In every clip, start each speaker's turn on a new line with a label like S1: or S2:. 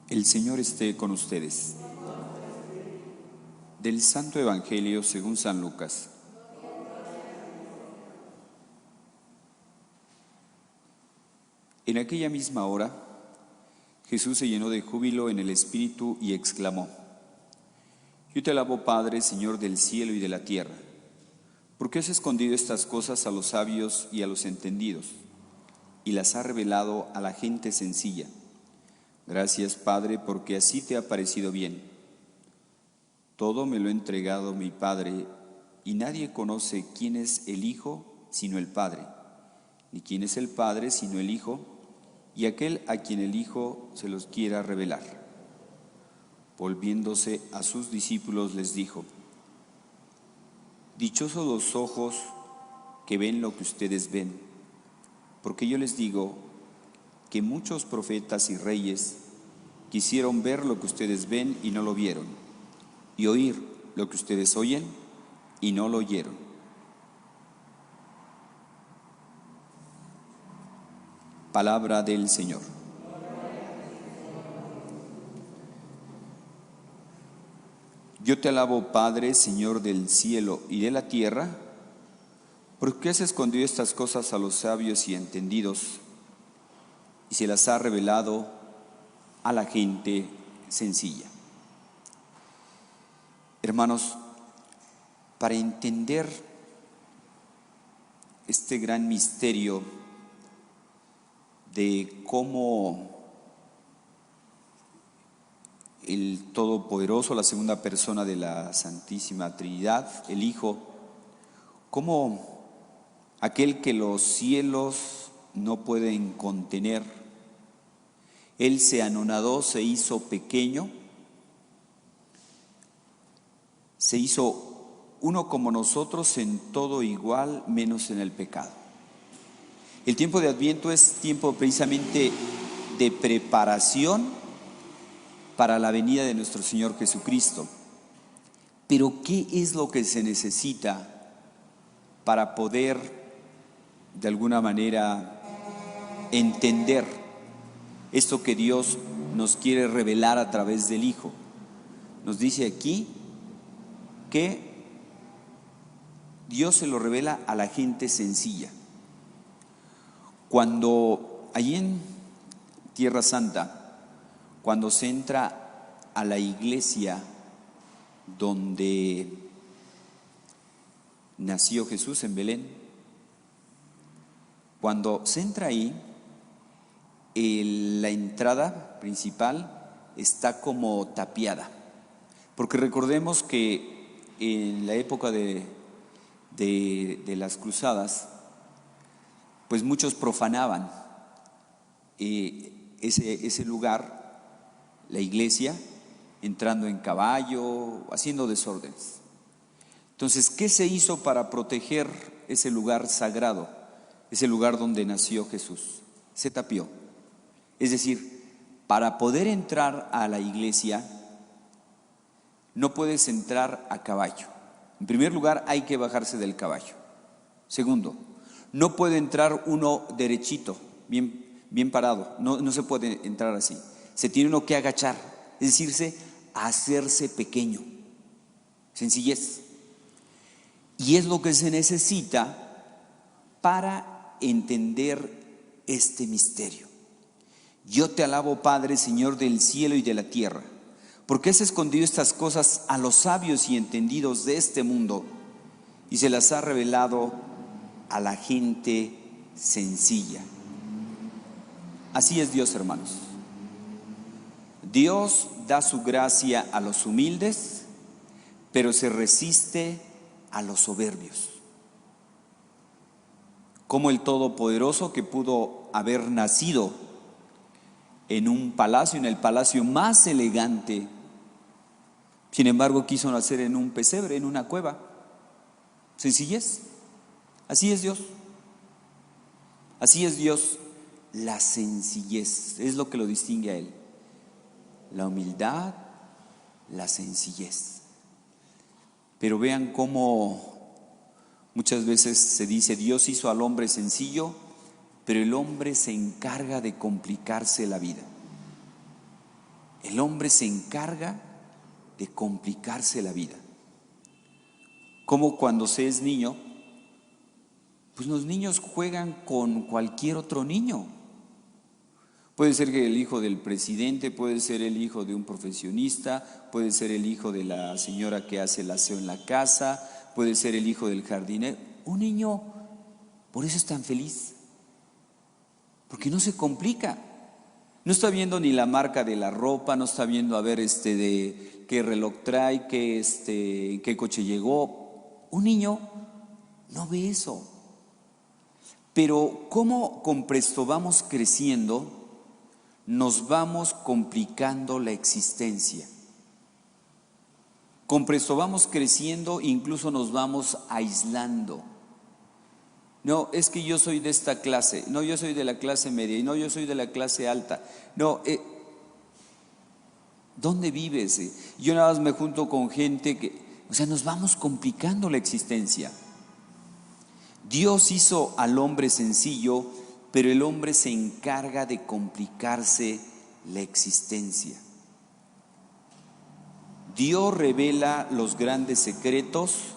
S1: El Señor esté con ustedes. Del Santo Evangelio según San Lucas. En aquella misma hora, Jesús se llenó de júbilo en el Espíritu y exclamó: Yo te alabo, Padre, Señor del cielo y de la tierra, porque has escondido estas cosas a los sabios y a los entendidos, y las has revelado a la gente sencilla. Gracias, Padre, porque así te ha parecido bien. Todo me lo ha entregado mi Padre, y nadie conoce quién es el Hijo sino el Padre, ni quién es el Padre sino el Hijo, y aquel a quien el Hijo se los quiera revelar. Volviéndose a sus discípulos les dijo: Dichosos los ojos que ven lo que ustedes ven, porque yo les digo que muchos profetas y reyes quisieron ver lo que ustedes ven y no lo vieron, y oír lo que ustedes oyen y no lo oyeron. Palabra del Señor. Yo te alabo, Padre, Señor del cielo y de la tierra, porque has escondido estas cosas a los sabios y entendidos, y se las ha revelado a la gente sencilla. Hermanos, para entender este gran misterio de cómo el Todopoderoso, la segunda persona de la Santísima Trinidad, el Hijo, cómo aquel que los cielos no pueden contener, Él se anonadó, se hizo pequeño, se hizo uno como nosotros en todo igual, menos en el pecado. El tiempo de Adviento es tiempo precisamente de preparación para la venida de nuestro Señor Jesucristo. Pero ¿qué es lo que se necesita para poder, de alguna manera, entender esto que Dios nos quiere revelar a través del Hijo? Nos dice aquí que Dios se lo revela a la gente sencilla. Cuando allí en Tierra Santa, cuando se entra a la iglesia donde nació Jesús en Belén, cuando se entra ahí, la entrada principal está como tapiada, porque recordemos que en la época de las cruzadas, pues muchos profanaban ese lugar, la iglesia, entrando en caballo, haciendo desórdenes. Entonces, ¿qué se hizo para proteger ese lugar sagrado, ese lugar donde nació Jesús? Se tapió. Es decir, para poder entrar a la iglesia, no puedes entrar a caballo. En primer lugar, hay que bajarse del caballo. Segundo, no puede entrar uno derechito, bien parado. No se puede entrar así. Se tiene uno que agachar, es decir, hacerse pequeño. Sencillez. Y es lo que se necesita para entender este misterio. Yo te alabo, Padre, Señor del cielo y de la tierra, porque has escondido estas cosas a los sabios y entendidos de este mundo y se las ha revelado a la gente sencilla. Así es Dios, hermanos. Dios da su gracia a los humildes, pero se resiste a los soberbios. Como el Todopoderoso, que pudo haber nacido en un palacio, en el palacio más elegante, sin embargo quiso nacer en un pesebre, en una cueva. Sencillez. Así es Dios. Así es Dios. La sencillez es lo que lo distingue a Él. La humildad, la sencillez. Pero vean cómo muchas veces se dice: Dios hizo al hombre sencillo, pero el hombre se encarga de complicarse la vida. el hombre se encarga de complicarse la vida. Como cuando se es niño, pues los niños juegan con cualquier otro niño. Puede ser que el hijo del presidente, puede ser el hijo de un profesionista, puede ser el hijo de la señora que hace el aseo en la casa, puede ser el hijo del jardinero. Un niño, por eso es tan feliz, porque no se complica. No está viendo ni la marca de la ropa, no está viendo a ver de qué reloj trae, qué coche llegó. Un niño no ve eso. Pero cómo con presto vamos creciendo, nos vamos complicando la existencia. Con presto vamos creciendo, incluso nos vamos aislando. No, es que yo soy de esta clase, no, yo soy de la clase media, y no, yo soy de la clase alta. No, ¿dónde vives? Yo nada más me junto con gente nos vamos complicando la existencia. Dios hizo al hombre sencillo, pero el hombre se encarga de complicarse la existencia. Dios revela los grandes secretos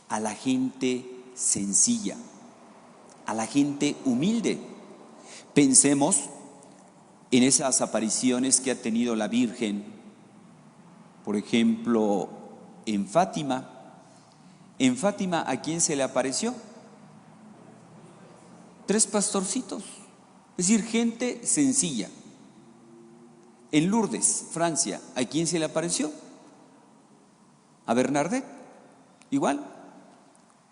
S1: a la gente sencilla, a la gente humilde. Pensemos en esas apariciones que ha tenido la Virgen, por ejemplo, en Fátima. En Fátima, ¿a quién se le apareció? 3 pastorcitos, es decir, gente sencilla. En Lourdes, Francia, ¿a quién se le apareció? A Bernadette, igual,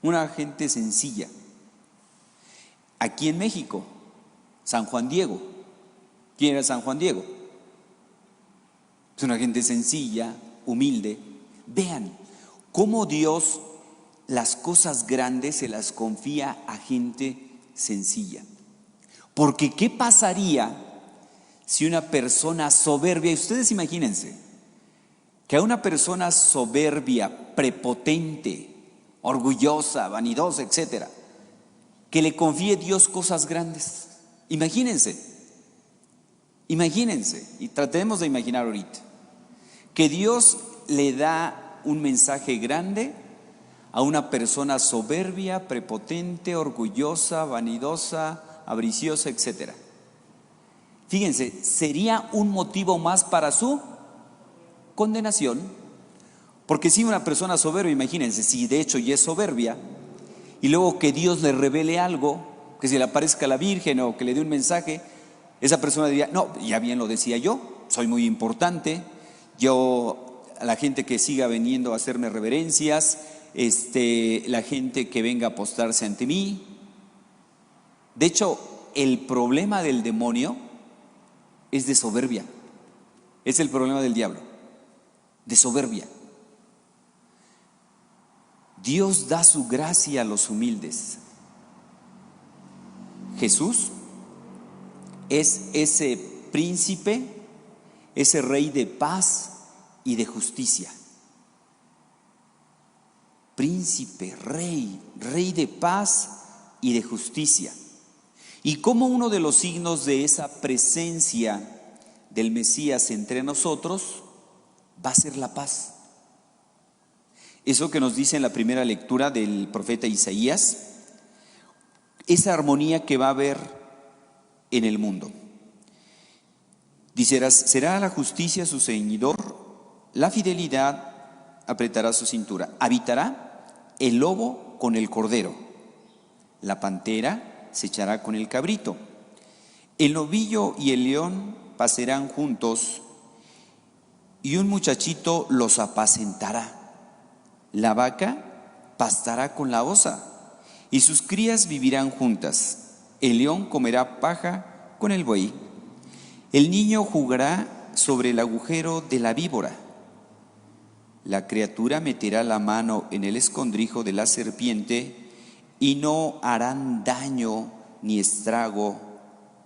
S1: una gente sencilla. Aquí en México, San Juan Diego. ¿Quién era San Juan Diego? Es una gente sencilla, humilde. Vean cómo Dios las cosas grandes se las confía a gente sencilla. Porque ¿qué pasaría si una persona soberbia, y ustedes imagínense, que a una persona soberbia, prepotente, orgullosa, vanidosa, etcétera, que le confíe Dios cosas grandes? Imagínense, y tratemos de imaginar ahorita, que Dios le da un mensaje grande a una persona soberbia, prepotente, orgullosa, vanidosa, avariciosa, etcétera. Fíjense, sería un motivo más para su condenación, porque si una persona soberbia, imagínense, si de hecho ya es soberbia, y luego que Dios le revele algo, que se le aparezca a la Virgen o que le dé un mensaje, esa persona diría, no, ya bien lo decía yo, soy muy importante, yo, a la gente que siga viniendo a hacerme reverencias, la gente que venga a postrarse ante mí. De hecho, el problema del demonio es de soberbia, es el problema del diablo, de soberbia. Dios da su gracia a los humildes. Jesús es ese príncipe, ese rey de paz y de justicia. Príncipe, rey de paz y de justicia. Y como uno de los signos de esa presencia del Mesías entre nosotros va a ser la paz. Eso que nos dice en la primera lectura del profeta Isaías, esa armonía que va a haber en el mundo. Dice, será la justicia su ceñidor, la fidelidad apretará su cintura, habitará el lobo con el cordero, la pantera se echará con el cabrito, el novillo y el león pasarán juntos y un muchachito los apacentará. La vaca pastará con la osa y sus crías vivirán juntas. El león comerá paja con el buey. El niño jugará sobre el agujero de la víbora. La criatura meterá la mano en el escondrijo de la serpiente y no harán daño ni estrago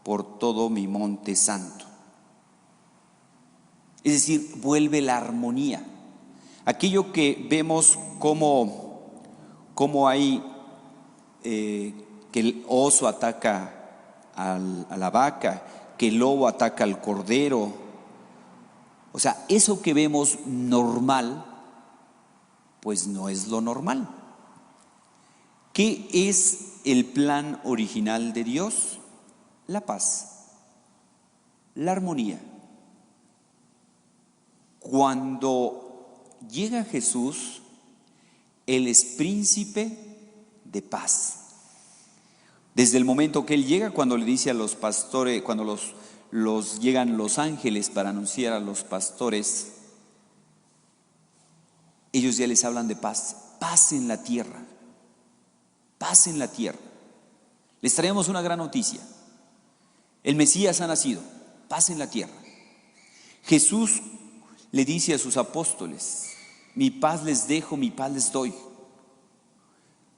S1: por todo mi monte santo. Es decir, vuelve la armonía. Aquello que vemos como hay que el oso ataca a la vaca, que el lobo ataca al cordero. O sea, eso que vemos normal, pues no es lo normal. ¿Qué es el plan original de Dios? La paz, la armonía. Cuando llega Jesús, Él es príncipe de paz. Desde el momento que Él llega, cuando le dice a los pastores, cuando llegan los ángeles para anunciar a los pastores, ellos ya les hablan de paz, paz en la tierra, paz en la tierra. Les traemos una gran noticia: el Mesías ha nacido, paz en la tierra. Jesús le dice a sus apóstoles: mi paz les dejo, mi paz les doy.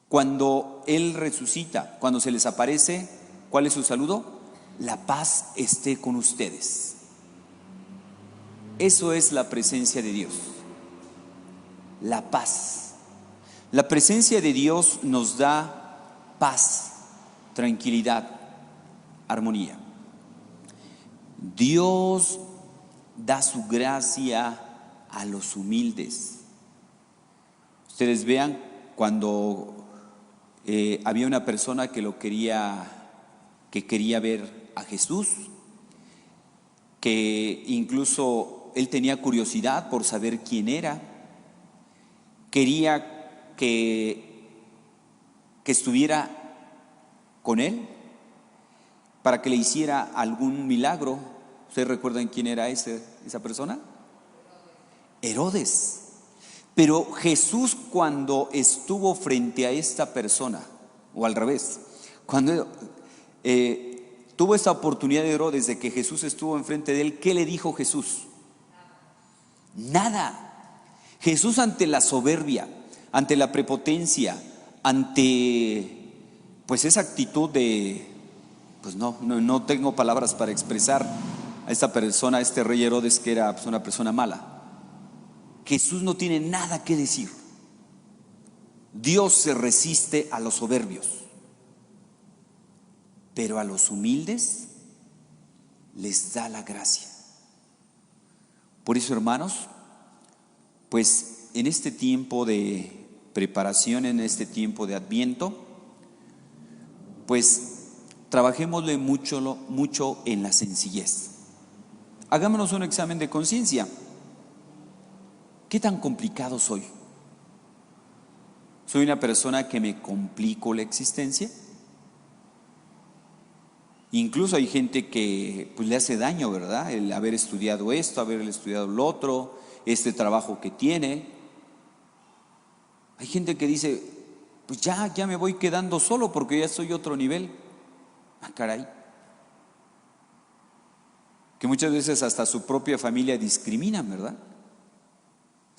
S1: Cuando Él resucita, cuando se les aparece, ¿cuál es su saludo? La paz esté con ustedes. Eso es la presencia de Dios, la paz. La presencia de Dios nos da paz, tranquilidad, armonía. Dios da su gracia a los humildes. Ustedes vean cuando había una persona que quería ver a Jesús, que incluso él tenía curiosidad por saber quién era, quería que estuviera con él para que le hiciera algún milagro. ¿Ustedes recuerdan quién era esa persona? Herodes. Pero Jesús, cuando estuvo frente a esta persona, o al revés, cuando tuvo esta oportunidad de Herodes de que Jesús estuvo enfrente de él, ¿qué le dijo Jesús? Nada. Jesús, ante la soberbia, ante la prepotencia, ante pues esa actitud de, pues no tengo palabras para expresar a esta persona, a este rey Herodes, que era pues una persona mala. Jesús no tiene nada que decir. Dios se resiste a los soberbios, pero a los humildes les da la gracia. Por eso, hermanos, pues en este tiempo de preparación, en este tiempo de Adviento, pues trabajémosle mucho en la sencillez. Hagámonos un examen de conciencia. ¿Qué tan complicado soy? ¿Soy una persona que me complico la existencia? Incluso hay gente que pues le hace daño, ¿verdad? El haber estudiado esto, haber estudiado lo otro, este trabajo que tiene. Hay gente que dice, pues ya me voy quedando solo porque ya soy otro nivel. Ah, caray. Que muchas veces hasta su propia familia discriminan, ¿verdad?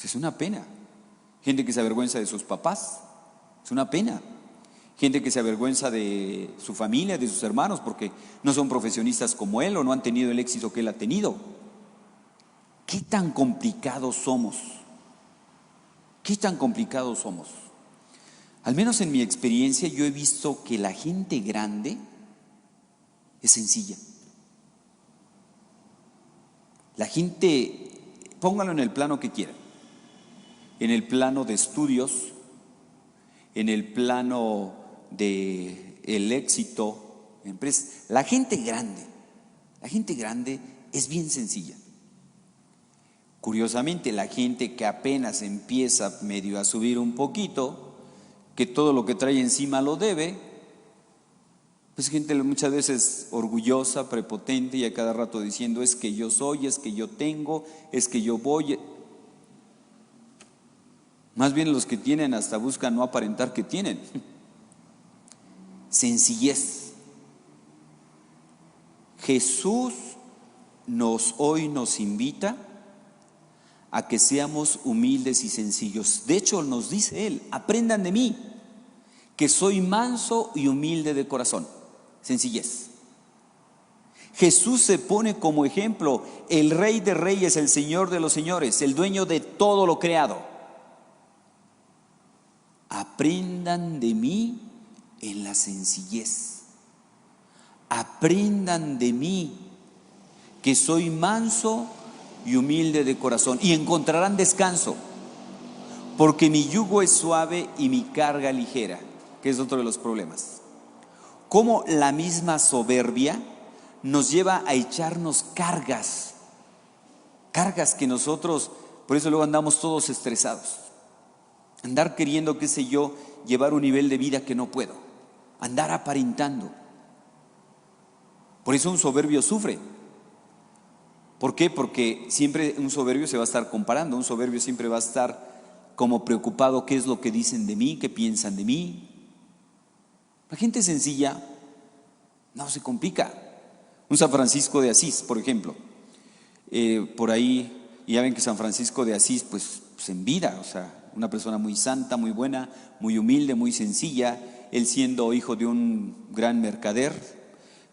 S1: Es una pena. Gente que se avergüenza de sus papás, es una pena. Gente que se avergüenza de su familia, de sus hermanos, porque no son profesionistas como él o no han tenido el éxito que él ha tenido. ¿Qué tan complicados somos? ¿Qué tan complicados somos? Al menos en mi experiencia yo he visto que la gente grande es sencilla. La gente, póngalo en el plano que quieran, en el plano de estudios, en el plano del éxito, empresas. La gente grande es bien sencilla. Curiosamente, la gente que apenas empieza medio a subir un poquito, que todo lo que trae encima lo debe, pues gente muchas veces orgullosa, prepotente y a cada rato diciendo: es que yo soy, es que yo tengo, es que yo voy. Más bien los que tienen hasta buscan no aparentar que tienen. Sencillez. Jesús hoy nos invita a que seamos humildes y sencillos. De hecho, nos dice Él: aprendan de mí, que soy manso y humilde de corazón. Sencillez. Jesús se pone como ejemplo, el Rey de Reyes, el Señor de los Señores, el dueño de todo lo creado. Aprendan de mí en la sencillez. Aprendan de mí, que soy manso y humilde de corazón, y encontrarán descanso, porque mi yugo es suave y mi carga ligera, que es otro de los problemas. Cómo la misma soberbia nos lleva a echarnos cargas que nosotros, por eso luego andamos todos estresados. Andar queriendo, qué sé yo, llevar un nivel de vida que no puedo. Andar aparentando. Por eso un soberbio sufre. ¿Por qué? Porque siempre un soberbio se va a estar comparando. Un soberbio siempre va a estar como preocupado qué es lo que dicen de mí, qué piensan de mí. La gente sencilla no se complica. Un San Francisco de Asís, por ejemplo. Por ahí, ya ven que San Francisco de Asís, pues en vida, o sea, una persona muy santa, muy buena, muy humilde, muy sencilla. Él, siendo hijo de un gran mercader,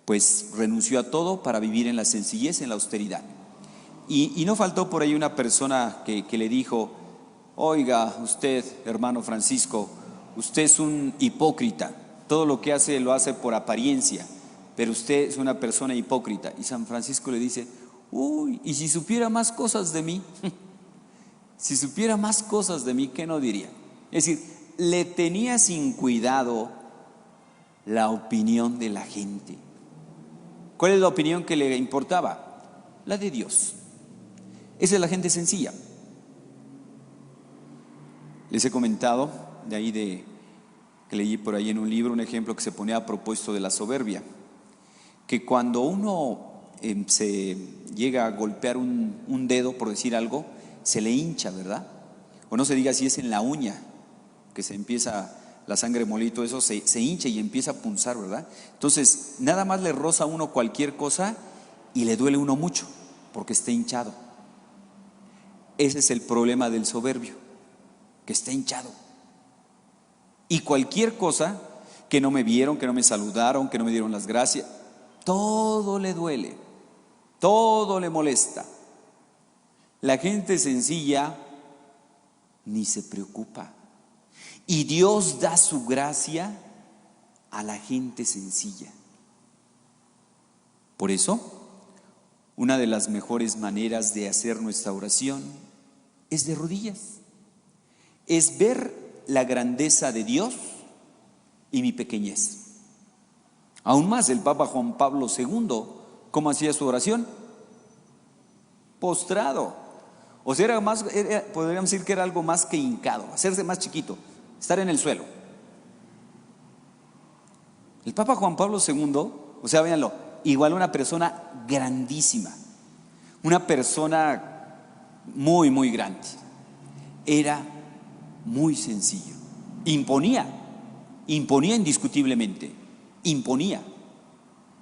S1: pues renunció a todo para vivir en la sencillez, en la austeridad. Y no faltó por ahí una persona que le dijo: oiga, usted, hermano Francisco, usted es un hipócrita. Todo lo que hace lo hace por apariencia, pero usted es una persona hipócrita. Y San Francisco le dice: uy, y si supiera más cosas de mí, si supiera más cosas de mí, ¿qué no diría? Es decir, le tenía sin cuidado la opinión de la gente. ¿Cuál es la opinión que le importaba? La de Dios. Esa es la gente sencilla. Les he comentado de ahí que leí por ahí en un libro un ejemplo que se ponía a propósito de la soberbia, que cuando uno se llega a golpear un dedo, por decir algo, se le hincha, ¿verdad? O no se diga si es en la uña, que se empieza la sangre molito, eso se hincha y empieza a punzar, ¿verdad? Entonces, nada más le roza a uno cualquier cosa y le duele a uno mucho, porque está hinchado. Ese es el problema del soberbio, que está hinchado. Y cualquier cosa, que no me vieron, que no me saludaron, que no me dieron las gracias, todo le duele, todo le molesta. La gente sencilla ni se preocupa. Y Dios da su gracia a la gente sencilla. Por eso, una de las mejores maneras de hacer nuestra oración es de rodillas. Es ver la grandeza de Dios y mi pequeñez. Aún más, el Papa Juan Pablo II, ¿cómo hacía su oración? Postrado. O sea, podríamos decir que era algo más que hincado, hacerse más chiquito, estar en el suelo. El Papa Juan Pablo II, o sea, véanlo, igual una persona grandísima, una persona muy, muy grande. Era muy sencillo. Imponía indiscutiblemente, imponía,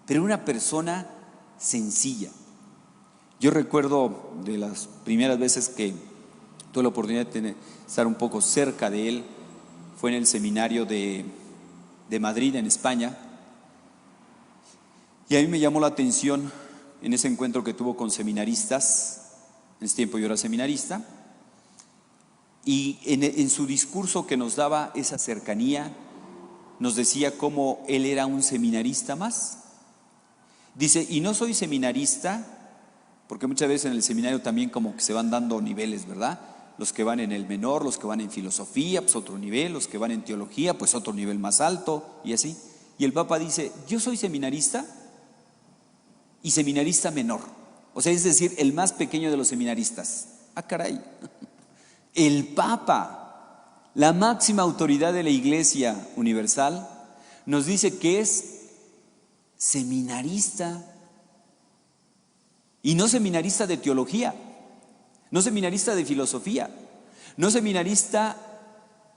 S1: pero era una persona sencilla. Yo recuerdo de las primeras veces que tuve la oportunidad de estar un poco cerca de él, fue en el seminario de Madrid, en España, y a mí me llamó la atención en ese encuentro que tuvo con seminaristas. En ese tiempo yo era seminarista, y en su discurso que nos daba esa cercanía, nos decía cómo él era un seminarista más. Dice: y no soy seminarista, porque muchas veces en el seminario también como que se van dando niveles, ¿verdad? Los que van en el menor, los que van en filosofía, pues otro nivel, los que van en teología, pues otro nivel más alto, y así. Y el Papa dice: yo soy seminarista y seminarista menor, o sea, es decir, el más pequeño de los seminaristas. Ah, caray. El Papa, la máxima autoridad de la Iglesia Universal, nos dice que es seminarista. Y no seminarista de teología, no seminarista de filosofía, no seminarista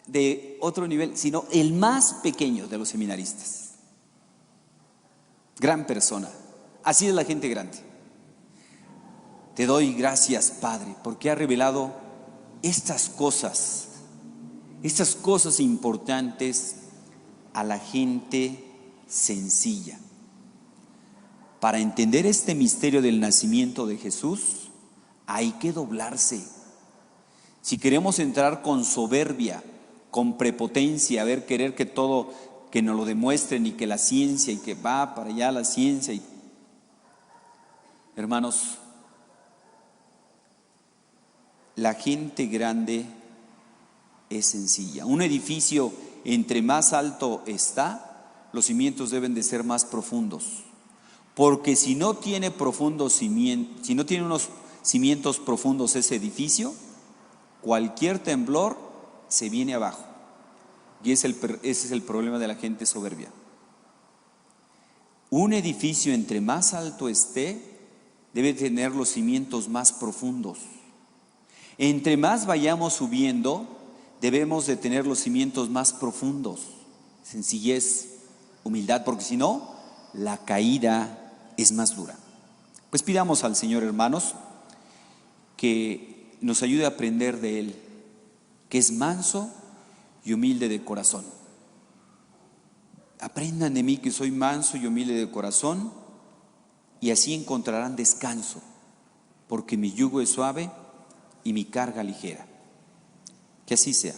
S1: de otro nivel, sino el más pequeño de los seminaristas. Gran persona. Así es la gente grande. Te doy gracias, Padre, porque ha revelado estas cosas importantes a la gente sencilla. Para entender este misterio del nacimiento de Jesús, hay que doblarse. Si queremos entrar con soberbia, con prepotencia, querer que todo, que nos lo demuestren, y que la ciencia, y que va para allá la ciencia. Hermanos, la gente grande es sencilla. Un edificio, entre más alto está, los cimientos deben de ser más profundos. Porque si no tiene si no tiene unos cimientos profundos ese edificio, cualquier temblor se viene abajo. Y ese es el problema de la gente soberbia. Un edificio, entre más alto esté, debe tener los cimientos más profundos. Entre más vayamos subiendo, debemos de tener los cimientos más profundos. Sencillez, humildad, porque si no, la caída es más dura. Pues pidamos al Señor, hermanos, que nos ayude a aprender de Él, que es manso y humilde de corazón. Aprendan de mí que soy manso y humilde de corazón, y así encontrarán descanso, porque mi yugo es suave y mi carga ligera. Que así sea.